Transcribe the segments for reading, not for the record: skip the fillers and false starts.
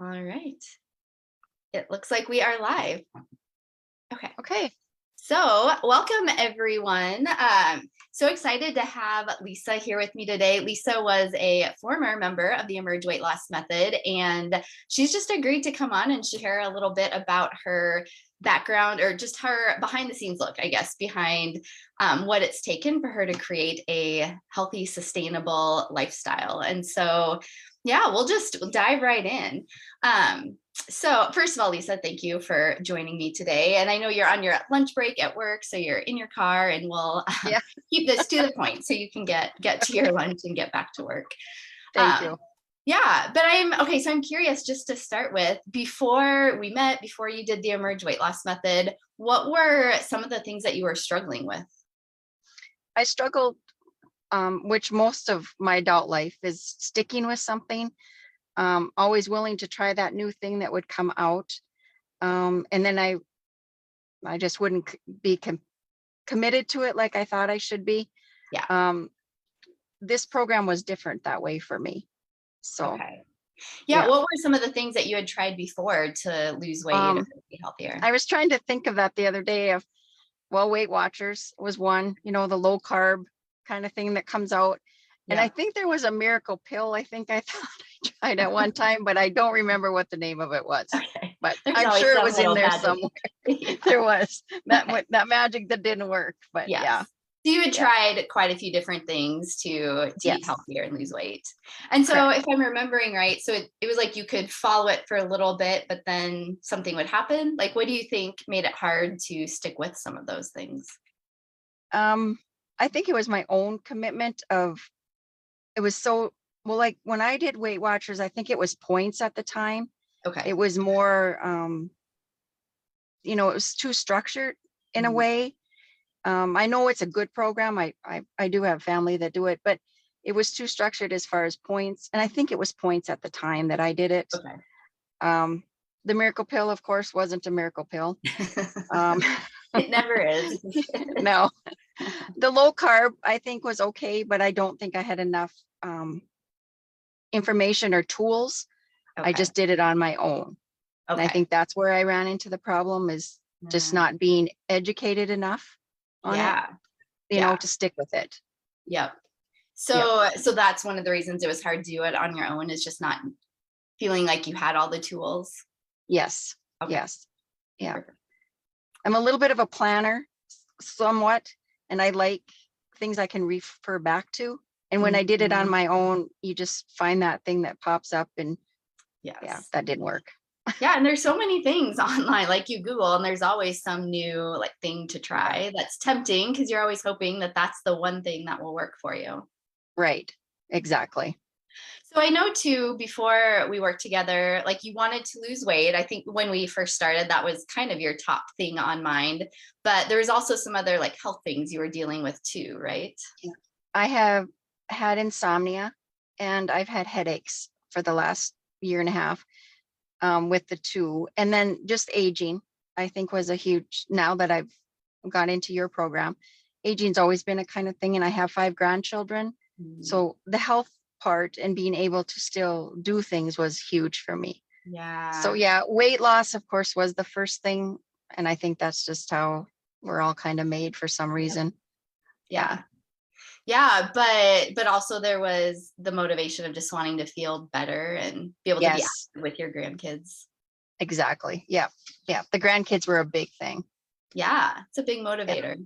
All right. It looks like we are live. Okay. Okay. So, welcome everyone. So excited to have Lisa here with me today. Lisa was a former member of the Emerge Weight Loss Method, and she's just agreed to come on and share a little bit about her background, or just her behind the scenes look, I guess, behind what it's taken for her to create a healthy, sustainable lifestyle. And so, yeah, we'll just dive right in. So first of all, Lisa, thank you for joining me today. And I know you're on your lunch break at work, so you're in your car, and we'll Yeah. keep this to the point so you can get to your lunch and get back to work. Thank you. Yeah, but so I'm curious, just to start with, before we met, before you did the Emerge Weight Loss Method, what were some of the things that you were struggling with? I struggled, which most of my adult life is sticking with something, always willing to try that new thing that would come out. And then I just wouldn't be committed to it like I thought I should be. Yeah. This program was different that way for me. So, Okay. Yeah. What were some of the things that you had tried before to lose weight or be healthier? I was trying to think of that the other day Weight Watchers was one, the low carb kind of thing that comes out. And I think there was a miracle pill. I think I thought I tried at one time, but I don't remember what the name of it was. Okay. But There's I'm always sure it some was in little there magic. somewhere. Yeah. There was that magic that didn't work. But Yes. yeah. So you had tried quite a few different things to eat Yes. healthier and lose weight. And so if I'm remembering right, so it was like you could follow it for a little bit, but then something would happen. Like, what do you think made it hard to stick with some of those things? I think it was my own commitment it was so, well, like when I did Weight Watchers, I think it was points at the time. Okay. It was more, it was too structured in a way. I know it's a good program. I do have family that do it, but it was too structured as far as points. And I think it was points at the time that I did it. Okay. The miracle pill, of course, wasn't a miracle pill. It never is. No. The low carb, I think, was okay, but I don't think I had enough information or tools. Okay. I just did it on my own. Okay. And I think that's where I ran into the problem, is just not being educated enough on it, to stick with it. Yep. So that's one of the reasons it was hard to do it on your own, is just not feeling like you had all the tools. Yes. Okay. Yes. Yeah. I'm a little bit of a planner, somewhat, and I like things I can refer back to. And when I did it on my own, you just find that thing that pops up, and that didn't work. Yeah, and there's so many things online, like you Google, and there's always some new thing to try that's tempting, because you're always hoping that that's the one thing that will work for you. Right. Exactly. So I know too, before we worked together, you wanted to lose weight. I think when we first started, that was kind of your top thing on mind, but there was also some other health things you were dealing with too, right? Yeah. I have had insomnia, and I've had headaches for the last year and a half with the two. And then just aging, I think, was a huge, now that I've got into your program, aging's always been a kind of thing. And I have 5 grandchildren. So the health part and being able to still do things was huge for me. Yeah. So weight loss, of course, was the first thing. And I think that's just how we're all kind of made for some reason. Yeah. But also there was the motivation of just wanting to feel better and be able to be active with your grandkids. Exactly. Yeah. The grandkids were a big thing. Yeah. It's a big motivator.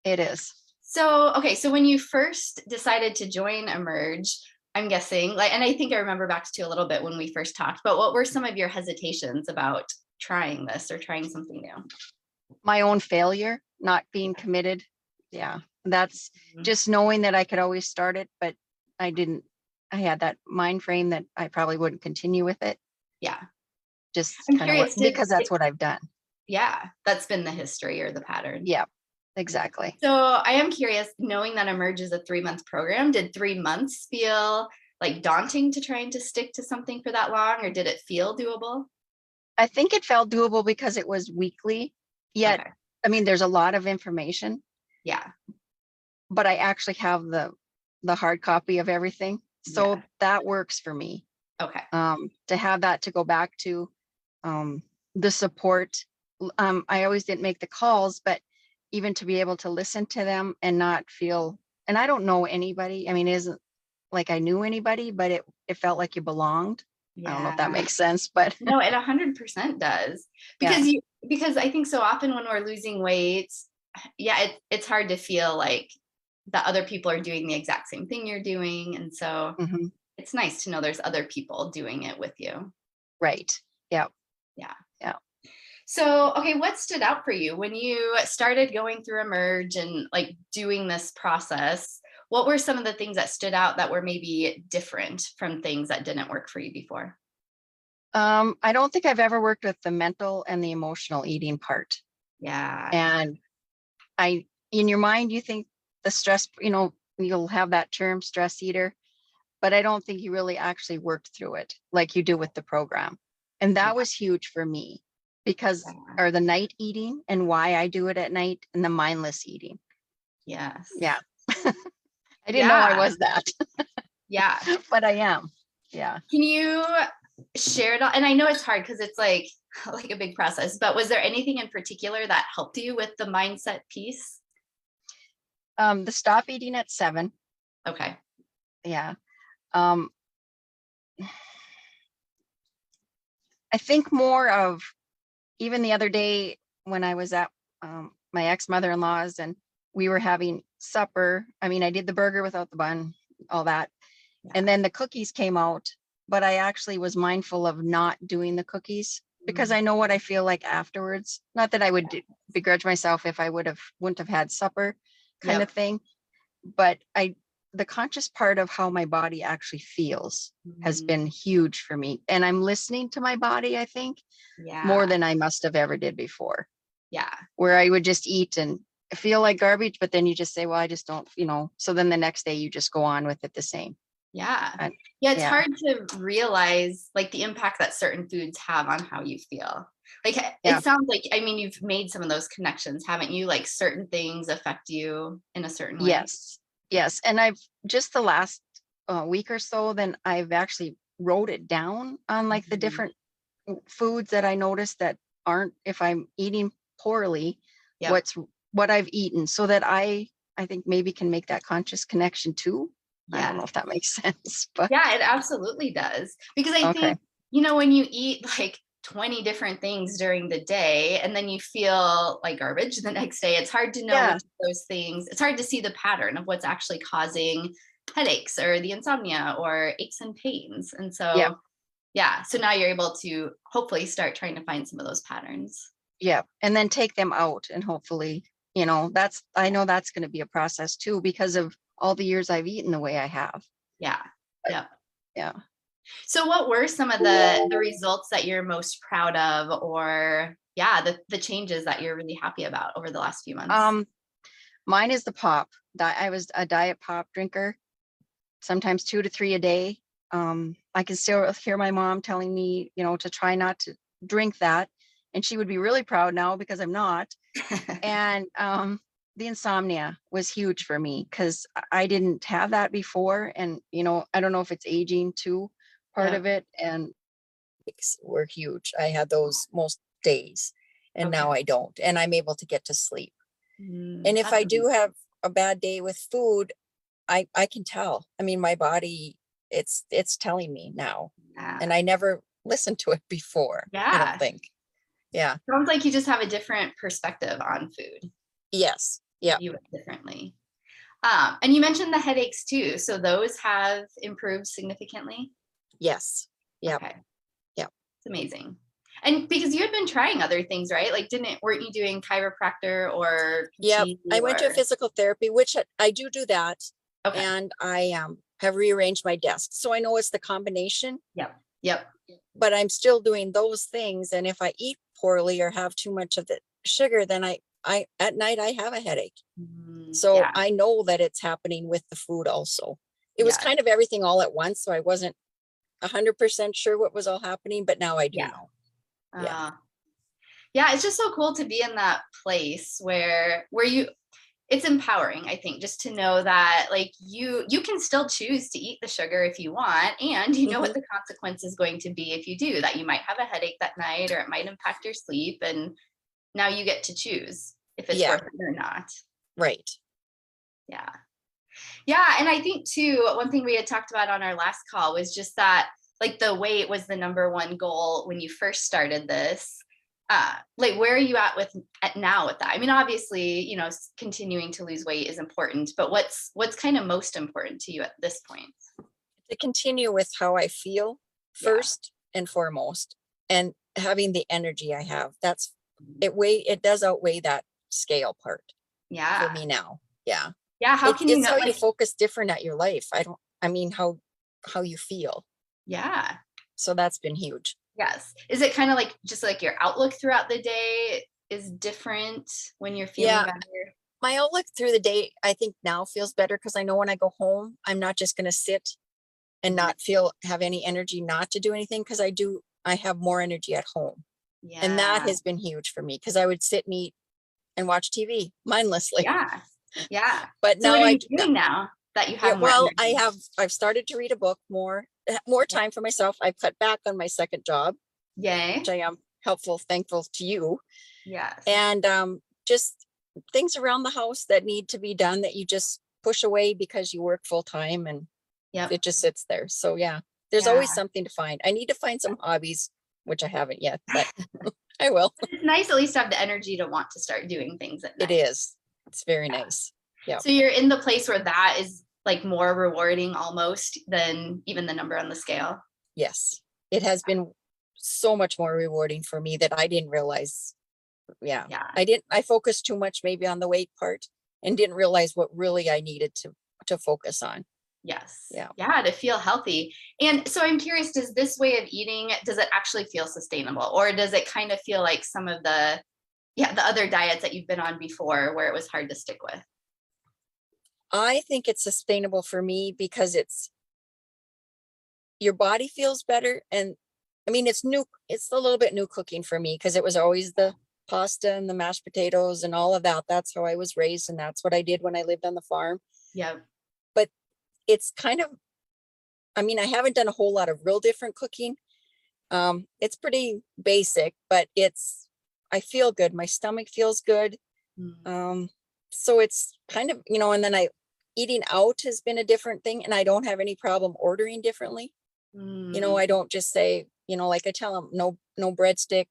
It is. So when you first decided to join Emerge, I'm guessing, and I think I remember back to a little bit when we first talked, but what were some of your hesitations about trying this or trying something new? My own failure, not being committed. Yeah. That's just knowing that I could always start it, but I didn't. I had that mind frame that I probably wouldn't continue with it. Yeah. Just kind of because that's what I've done. Yeah. That's been the history or the pattern. Yeah, exactly. So I am curious, knowing that Emerge is a 3-month program, did 3 months feel daunting to trying to stick to something for that long, or did it feel doable? I think it felt doable because it was weekly. Yet, I mean, there's a lot of information. Yeah. But I actually have the hard copy of everything. So that works for me. Okay. To have that to go back to, the support. I always didn't make the calls, but even to be able to listen to them and not feel, and I don't know anybody. I mean, it isn't like I knew anybody, but it felt like you belonged. I don't know if that Yeah. makes sense, but No, it 100% does. yeah. Because I think so often when we're losing weight, yeah, it's hard to feel like that other people are doing the exact same thing you're doing. And so Mhm. it's nice to know there's other people doing it with you. Right. Yeah. Yeah. Yeah. So, okay, what stood out for you when you started going through Emerge and like doing this process? What were some of the things that stood out that were maybe different from things that didn't work for you before? I don't think I've ever worked with the mental and the emotional eating part. Yeah. And in your mind, you think the stress, you'll have that term stress eater, but I don't think you really actually worked through it like you do with the program. And Yeah. that was huge for me because, Yeah. or the night eating and why I do it at night and the mindless eating. Yes. Yeah. I didn't know I Yeah. was that, Yeah. but I am. Yeah. Can you share it all? And I know it's hard because it's like like a big process, but was there anything in particular that helped you with the mindset piece? The stop eating at 7. Okay. Yeah. Um, I think more of, even the other day when I was at, my ex mother-in-law's and we were having supper. I mean, I did the burger without the bun, all that. And Yeah. then the cookies came out, but I actually was mindful of not doing the cookies because Mm, I know what I feel like afterwards. Not that I would begrudge myself if I wouldn't have had supper kind of yep. thing, but the conscious part of how my body actually feels has Mm, been huge for me. And I'm listening to my body, I think, more yeah. than I must have ever did before, Yeah. where I would just eat and feel like garbage, but then you just say, well, I just don't, so then the next day you just go on with it the same. Yeah. And Yeah. It's yeah, hard to realize like the impact that certain foods have on how you feel. Like yeah, it sounds like, I mean, you've made some of those connections, haven't you? Like certain things affect you in a certain way. yes, yes. And I've just the last week or so, then I've actually wrote it down on like the Mhm. different foods that I notice that aren't, if I'm eating poorly, Yep. what's what I've eaten, so that I think maybe can make that conscious connection too. I don't know Yes. if that makes sense, but Yeah, it absolutely does. Because I okay. think, when you eat like 20 different things during the day and then you feel like garbage the next day, it's hard to know which Yeah, of those things, it's hard to see the pattern of what's actually causing headaches or the insomnia or aches and pains. And yeah, so, yeah, so now you're able to hopefully start trying to find some of those patterns. yeah. And then take them out and hopefully, I know that's going to be a process too because of all the years I've eaten the way I have. Yeah. But Yeah. yeah. So what were some of the results that you're most proud of, or yeah, the changes that you're really happy about over the last few months? Um, Mine is the pop. I was a diet pop drinker, sometimes 2 to 3 a day. I can still hear my mom telling me, to try not to drink that. And she would be really proud now because I'm not. And the insomnia was huge for me because I didn't have that before. And, I don't know if it's aging too, part Yep. of it. And were huge. I had those most days and Okay. now I don't. And I'm able to get to sleep. And if That's I amazing. do have a bad day with food, I can tell. I mean, my body, it's telling me now. Yeah. And I never listened to it before, I don't Yeah. think. Yeah. Sounds like you just have a different perspective on food. Yes. You Yeah. view it differently. And you mentioned the headaches too. So those have improved significantly. Yes. Yeah. Okay. Yeah. It's amazing. And because you had been trying other things, right? Like, weren't you doing chiropractor or Yep. PT I went to or? physical therapy, which I do that. Okay. And I have rearranged my desk. So I know it's the combination, Yep. Yep. but I'm still doing those things. And if I eat poorly or have too much of the sugar, then I at night I have a headache. So Yeah. I know that it's happening with the food also. It was Yeah. kind of everything all at once. So I wasn't 100% sure what was all happening, but now I do Yeah. know. Yeah. Uh, yeah. It's just so cool to be in that place where you, it's empowering, I think, just to know that like you can still choose to eat the sugar if you want, and you know what Mhm. the consequence is going to be if you do, that you might have a headache that night or it might impact your sleep, and now you get to choose if it's Yeah, worth it or not. right. Yeah. Yeah, and I think too, one thing we had talked about on our last call was just that like the weight was the number one goal when you first started this. Like where are you at now with that? I mean, obviously, continuing to lose weight is important, but what's kind of most important to you at this point? To continue with how I feel Yeah. first and foremost, and having the energy I have. It does outweigh that scale part for Yeah. me now. Yeah. Yeah. How It's can you it's know how you like focus different at your life. I mean how you feel. yeah. So that's been huge. Yes. Is it kind of like just like your outlook throughout the day is different when you're feeling Yeah. better? My outlook through the day, I think now feels better because I know when I go home, I'm not just going to sit and Mhm. not have any energy not to do anything because I have more energy at home. And that Yeah. has been huge for me because I would sit and eat and watch TV mindlessly. Yeah. Yeah. But So what now are you doing now that you yeah, have more well, energy? I've started to read a book more Yeah. time for myself. I've cut back on my second job, Yay. which I am thankful to you. Yes. And just things around the house that need to be done that you just push away because you work full time and Yep. it just sits there. So yeah, there's Yeah. always something to find. I need to find some hobbies, which I haven't yet, but I will. It's nice at least to have the energy to want to start doing things at It night. is. It's very Yeah. nice. Yeah. So you're in the place where that is like more rewarding almost than even the number on the scale. Yes. It has been so much more rewarding for me that I didn't realize. Yeah. Yeah. I focused too much maybe on the weight part and didn't realize what really I needed to focus on. Yes. Yeah. Yeah, to feel healthy. And so I'm curious, does this way of eating, does it actually feel sustainable? Or does it kind of feel like some of the other diets that you've been on before where it was hard to stick with? I think it's sustainable for me because your body feels better. And I mean, it's a little bit new cooking for me because it was always the pasta and the mashed potatoes and all of that. That's how I was raised. And that's what I did when I lived on the farm. Yep. But it's kind of, I mean, I haven't done a whole lot of real different cooking. It's pretty basic, but I feel good. My stomach feels good. Mm. Um, so it's kind of, and then eating out has been a different thing and I don't have any problem ordering differently. Mm. I don't just say, like I tell them, no breadstick.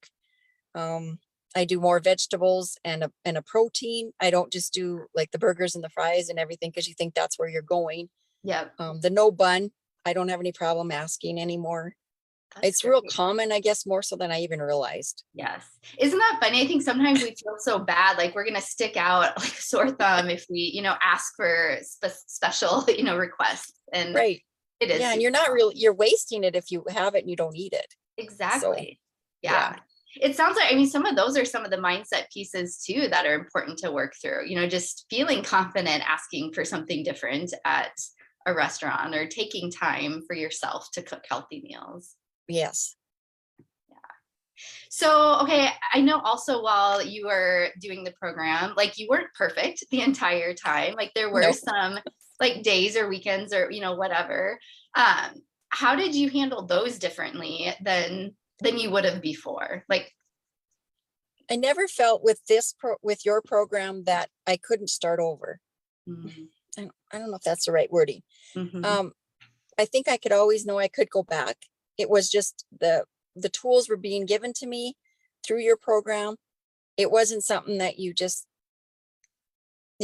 Um, I do more vegetables and a protein. I don't just do like the burgers and the fries and everything because you think that's where you're going. Yep. The no bun, I don't have any problem asking anymore. That's It's real great. common, I guess, more so than I even realized. Yes. Isn't that funny? I think sometimes we feel so bad, like we're going to stick out like a sore thumb if we, ask for special, requests. And Right. it is Yeah. And super you're wasting it if you have it and you don't eat it. So exactly. yeah. Yeah. It sounds like, I mean, some of those are some of the mindset pieces too that are important to work through, just feeling confident asking for something different at a restaurant or taking time for yourself to cook healthy meals. Yes. So, okay, I know also while you were doing the program, like you weren't perfect the entire time. Like there were No. some like days or weekends or whatever. Um, how did you handle those differently than you would have before? Like, I never felt with your program that I couldn't start over. mm, I don't know if that's the right wording. mhm, Um, I think I could always know I could go back. It was just the tools were being given to me through your program. It wasn't something that you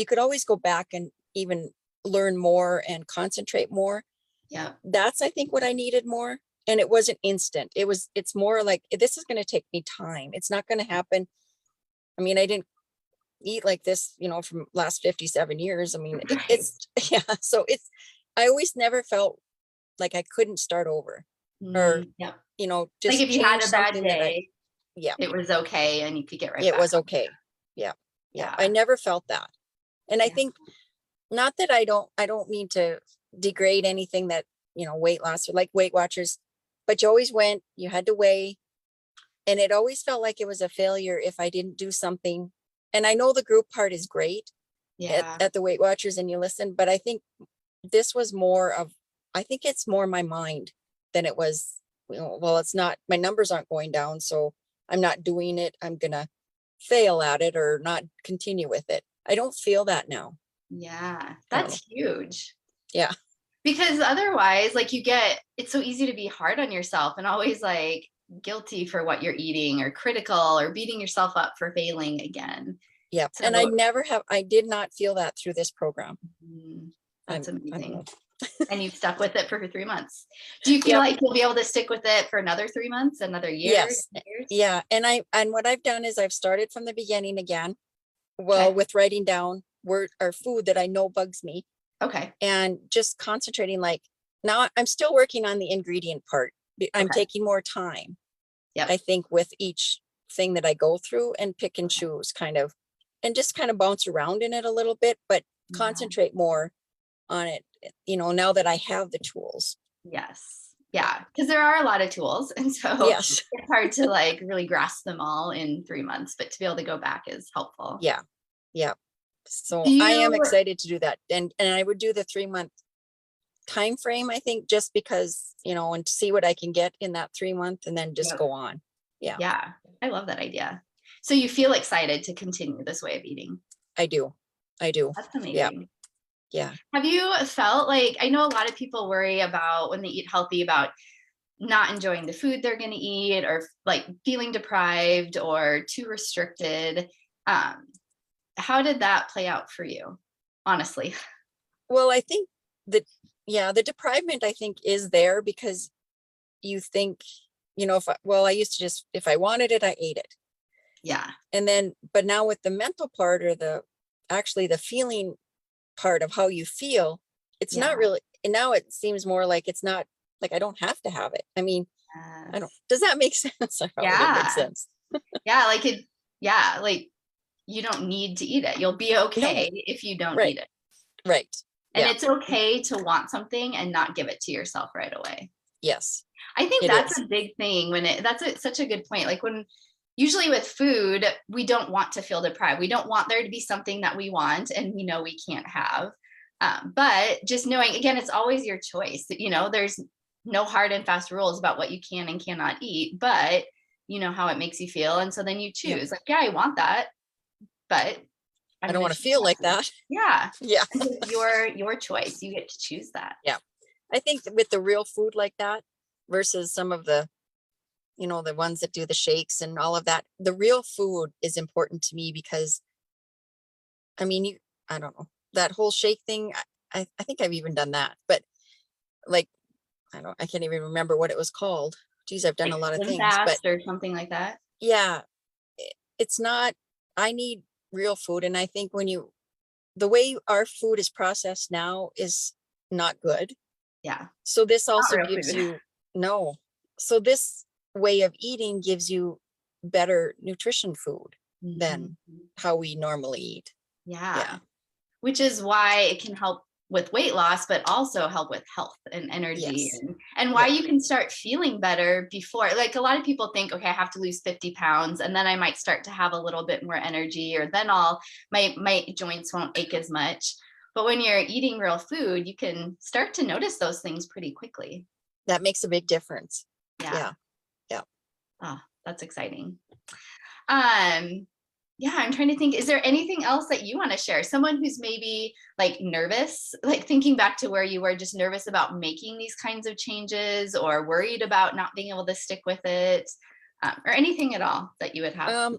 could always go back and even learn more and concentrate more. yeah, That's I think what I needed more. And it wasn't instant. It's more like this is going to take me time. It's not going to happen. I mean, I didn't eat like this, from last 57 years. I mean, right. it's yeah. So I always never felt like I couldn't start over or, Yeah. Like just if you had change a bad something day, yeah, it was okay and you could get right it back was on. okay. Yeah. Yeah. I Yeah. never felt that. And I Yeah. think not that I don't mean to degrade anything that, weight loss or like Weight Watchers, but you always went, you had to weigh. And it always felt like it was a failure if I didn't do something. And I know the group part is great, Yeah. at the Weight Watchers and you listen, but I think this was more of, I think it's more my mind than it was, well, it's not, my numbers aren't going down, so I'm not doing it. I'm gonna fail at it or not continue with it. I don't feel that now. Yeah. I don't know. That's huge. Yeah. Because otherwise, like it's so easy to be hard on yourself and always like guilty for what you're eating or critical or beating yourself up for failing again. Yeah. So And I did not feel that through this program. that's I don't amazing. know. And you've stuck with it for 3 months. Do you feel Yep. like you'll be able to stick with it for another 3 months, another year? Yes. 2 years? Yeah. And what I've done is I've started from the beginning again. Well, Okay. with writing down word or food that I know bugs me Okay. and just concentrating, like now I'm still working on the ingredient part. I'm Okay. taking more time. Yep. I think with each thing that I go through and pick and choose kind of, and just kind of bounce around in it a little bit, but Yeah. concentrate more on it, now that I have the tools. Yes. Yeah. Because there are a lot of tools. And so Yes. it's hard to like really grasp them all in 3 months, but to be able to go back is helpful. Yeah. Yeah. So Do I am you, excited to do that. And I would do the 3-month time frame, I think, just because, and see what I can get in that 3 month and then just Yep. go on. Yeah. Yeah. I love that idea. So you feel excited to continue this way of eating. I do. That's Yeah. amazing. Yeah. Have you felt like, I know a lot of people worry about when they eat healthy about not enjoying the food they're going to eat or like feeling deprived or too restricted. How did that play out for you, honestly? Well, I think that, the deprivement, I think, is there because you think, I used to just, if I wanted it, I ate it. Yeah. And then, but now with the mental part or actually the feeling part of how you feel, it's Yeah. not really, and now it seems more like it's not, like I don't have to have it. I mean, does that make sense? I probably didn't make Yeah. sense. Yeah. Like you don't need to eat it. You'll be okay if you don't Right. eat it. Right. And Yeah. it's okay to want something and not give it to yourself right away. Yes. I think It that's is. a big thing such a good point. Like when usually with food, we don't want to feel deprived. We don't want there to be something that we want and we know we can't have. But just knowing, again, it's always your choice. There's no hard and fast rules about what you can and cannot eat, but you know how it makes you feel. And so then you choose, like, yeah, I want that, but I don't want to feel like that. Yeah. Yeah. And so it's your choice. You get to choose that. Yeah. I think that with the real food like that versus some of the, the ones that do the shakes and all of that, the real food is important to me because, I mean, I don't know, that whole shake thing. I think I've even done that, but like, I can't even remember what it was called. Geez, I've done a lot of Swim things, but fast or something like that. yeah, it's not, I need real food. And I think the way our food is processed now is not good. Yeah. So this also real gives food. you, no. So this way of eating gives you better nutrition food than how we normally eat. Yeah. Which is why it can help with weight loss, but also help with health and energy Yes. and why you can start feeling better before. Like a lot of people think, okay, I have to lose 50 pounds and then I might start to have a little bit more energy or then my joints won't ache as much. But when you're eating real food, you can start to notice those things pretty quickly. That makes a big difference. Yeah. Yeah. Oh, that's exciting. Yeah, I'm trying to think, is there anything else that you want to share? Someone who's maybe like nervous, like thinking back to where you were just nervous about making these kinds of changes or worried about not being able to stick with it, or anything at all that you would have?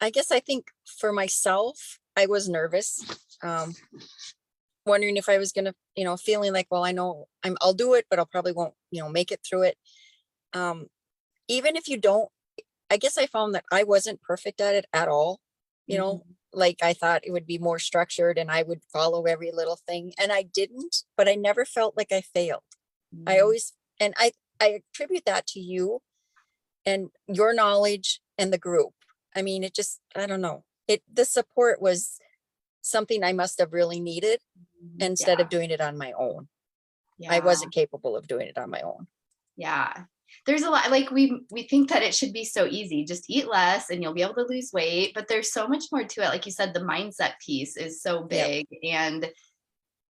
I guess I think for myself, I was nervous, wondering if I was going to, feeling like, well, I know I'll do it, but I'll probably won't, make it through it. Even if you don't, I guess I found that I wasn't perfect at it at all. Like I thought it would be more structured and I would follow every little thing, and I didn't, but I never felt like I failed. I always, and I attribute that to you and your knowledge and the group. I mean, I don't know. The support was something I must have really needed instead of doing it on my own. I wasn't capable of doing it on my own. Yeah. there's a lot, like we think that it should be so easy, just eat less and you'll be able to lose weight, but there's so much more to it. Like you said, the mindset piece is so Yep. big, and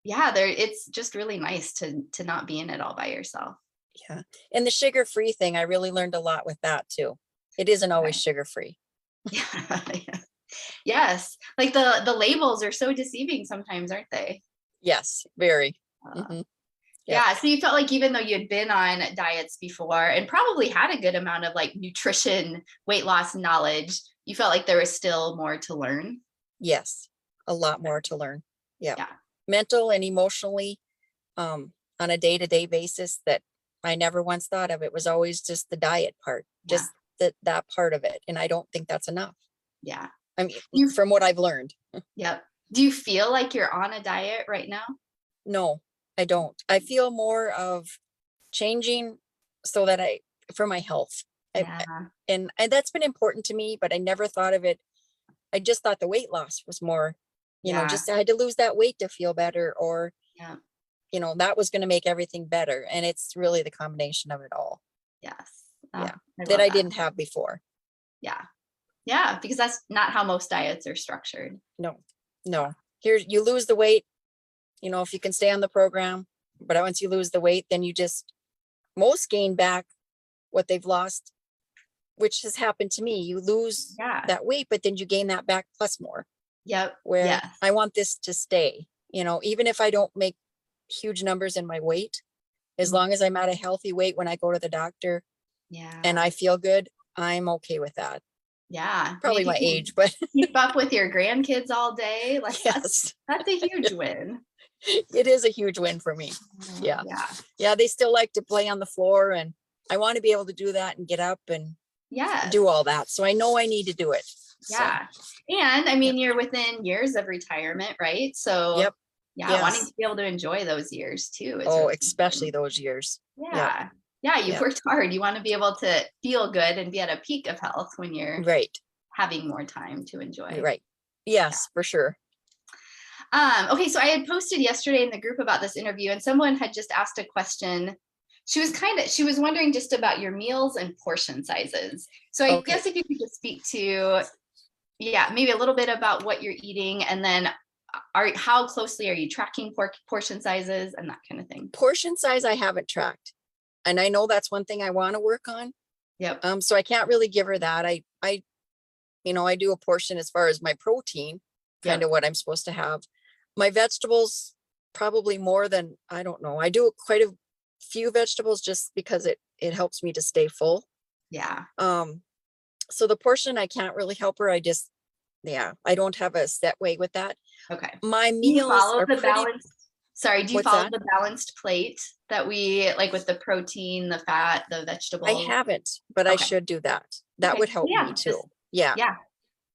yeah, there, it's just really nice to not be in it all by yourself. Yeah. And the sugar-free thing, I really learned a lot with that too. It isn't always Okay. sugar-free. Yeah. Yes, like the labels are so deceiving sometimes, aren't they? Yes, very. Uh, Mhm. Yep. Yeah, so you felt like even though you had been on diets before and probably had a good amount of like nutrition, weight loss knowledge, you felt like there was still more to learn. Yes, a lot more to learn. Yep. Yeah. Mental and emotionally, on a day-to-day basis that I never once thought of. It was always just the diet part, Yeah. just that part of it. And I don't think that's enough. Yeah. I mean, You, from what I've learned. yep. Do you feel like you're on a diet right now? No, I don't. I feel more of changing so that for my health. Yeah. And that's been important to me, but I never thought of it. I just thought the weight loss was more, Yeah. just I had to lose that weight to feel better, or, Yeah. that was going to make everything better. And it's really the combination of it all. Yes. Yeah. I That love I that. didn't have before. Yeah. Yeah, because that's not how most diets are structured. No. Here you lose the weight, if you can stay on the program, but once you lose the weight, then most gain back what they've lost, which has happened to me. You lose Yeah. that weight, but then you gain that back plus more. Yep. Where Yes. I want this to stay, even if I don't make huge numbers in my weight, as Mhm. long as I'm at a healthy weight when I go to the doctor Yeah. and I feel good, I'm okay with that. Yeah. I mean, Probably if you my can age, but keep up with your grandkids all day, like yes, that's a huge win. it is a huge win for me. Yeah. Yeah. Yeah, they still like to play on the floor, and I want to be able to do that and get up and Yes. do all that. So I know I need to do it. So, Yeah. And I mean, you're within years of retirement, right? So yep. yeah, wanting Yes. to be able to enjoy those years too is Oh, really especially important. those years. Yep. Yeah. Yeah, you've Yep. worked hard. You want to be able to feel good and be at a peak of health when you're Right. having more time to enjoy. Right. Yes, for sure. Okay, so I had posted yesterday in the group about this interview, and someone had just asked a question. She was wondering just about your meals and portion sizes. So I Okay. guess if you could just speak to, yeah, maybe a little bit about what you're eating, and then how closely are you tracking portion sizes and that kind of thing. Portion size I haven't tracked. And I know that's one thing I want to work on. Yep. So I can't really give her that. I do a portion as far as my protein, kind of what I'm supposed to have. My vegetables, probably more than, I don't know. I do quite a few vegetables just because it helps me to stay full. Yeah. So the portion I can't really help her. I don't have a set way with that. Okay. My Do you meals follow are the pretty. balanced? Sorry, do you What's follow that? the balanced plate that we like with the protein, the fat, the I vegetables? haven't, but I Okay. should do that. That Okay. would help Yeah, me just- too. Yeah. Yeah.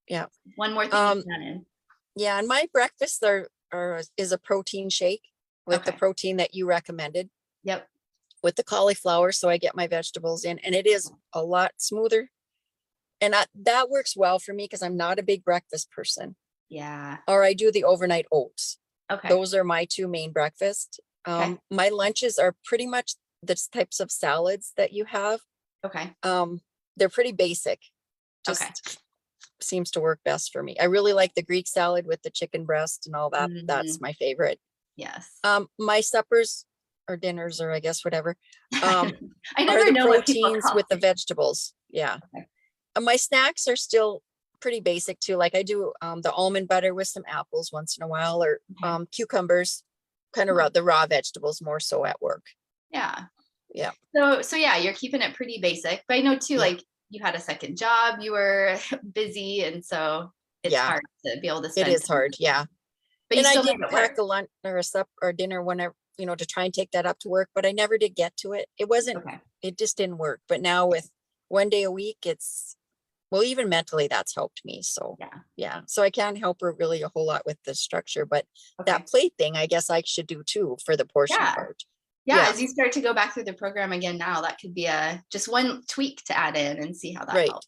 Yeah. One more thing you can in. Yeah, and my breakfast is a protein shake with the Okay. protein that you recommended Yep. with the cauliflower, so I get my vegetables in, and it is a lot smoother. And that works well for me because I'm not a big breakfast person. Yeah. Or I do the overnight oats. Okay. Those are my two main breakfasts. Okay. My lunches are pretty much the types of salads that you have. Okay. They're pretty basic. Just Okay. seems to work best for me. I really like the Greek salad with the chicken breast and all that. That's my favorite. Yes. My suppers or dinners, or I guess whatever, I are never the know what people proteins call with the it. vegetables. Yeah. Okay. My snacks are still pretty basic too. Like I do the almond butter with some apples once in a while, or Okay. cucumbers, kind of the raw vegetables more so at work. Yeah. Yeah. So yeah, you're keeping it pretty basic. But I know too, Yeah. like you had a second job, you were busy, and so it's Yeah. hard to be able to It spend is time. hard. Yeah. But you And I still did made it pack work. a lunch or a supper or dinner whenever, to try and take that up to work, but I never did get to it. Okay. It just didn't work. But now with one day a week, even mentally that's helped me. So yeah. So I can't help her really a whole lot with the structure, but Okay. that plate thing, I guess I should do too for the portion part. Yeah. As you start to go back through the program again now, that could be just one tweak to add in and see how that helps.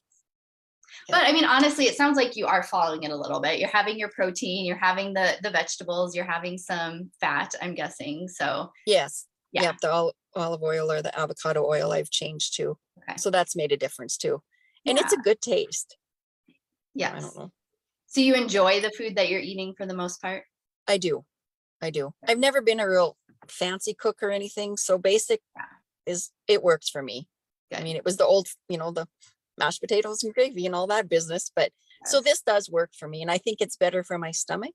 Yeah. But I mean, honestly, it sounds like you are following it a little bit. You're having your protein, you're having the vegetables, you're having some fat, I'm guessing. So Yes. yeah. Yep. The olive oil or the avocado oil I've changed to. Okay. So that's made a difference too. And it's a good taste. I Yes. don't know. So you enjoy the food that you're eating for the most part? I do. I've never been a real fancy cook or anything. So basic it works for me. Good. I mean, it was the old, the mashed potatoes and gravy and all that business, but so this does work for me. And I think it's better for my stomach.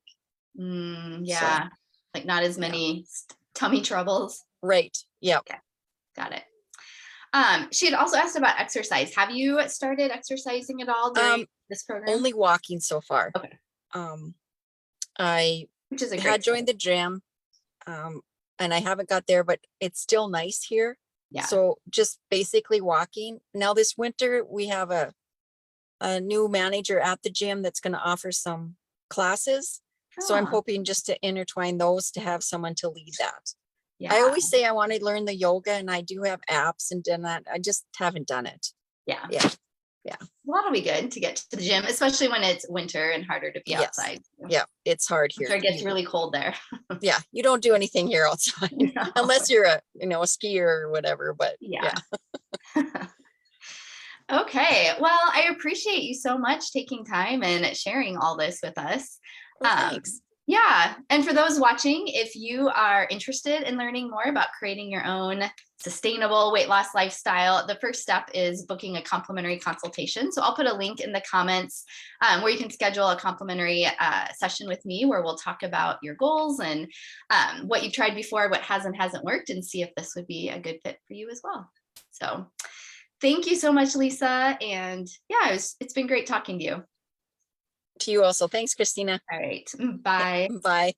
Yeah. So, like not as many tummy troubles. Right. Yeah. Okay. Got it. She had also asked about exercise. Have you started exercising at all during this program? Only walking so far. Okay. I Which is a had joined the gym, and I haven't got there, but it's still nice here. Yeah. So just basically walking. Now this winter we have a new manager at the gym that's going to offer some classes. So I'm hoping just to intertwine those to have someone to lead that. Yeah. I always say I want to learn the yoga, and I do have apps and done that. I just haven't done it. Yeah. Yeah. Well, that'll be good to get to the gym, especially when it's winter and harder to be outside. Yeah, it's hard here. Sure, it gets really cold there. Yeah, you don't do anything here outside unless you're a skier or whatever. But yeah. Okay. Well, I appreciate you so much taking time and sharing all this with us. Well, thanks. Yeah. And for those watching, if you are interested in learning more about creating your own sustainable weight loss lifestyle, the first step is booking a complimentary consultation. So I'll put a link in the comments where you can schedule a complimentary session with me where we'll talk about your goals and what you've tried before, what has and hasn't worked, and see if this would be a good fit for you as well. So thank you so much, Lisa. And yeah, it's been great talking to you. To you also. Thanks, Christina. All right. Bye. Bye.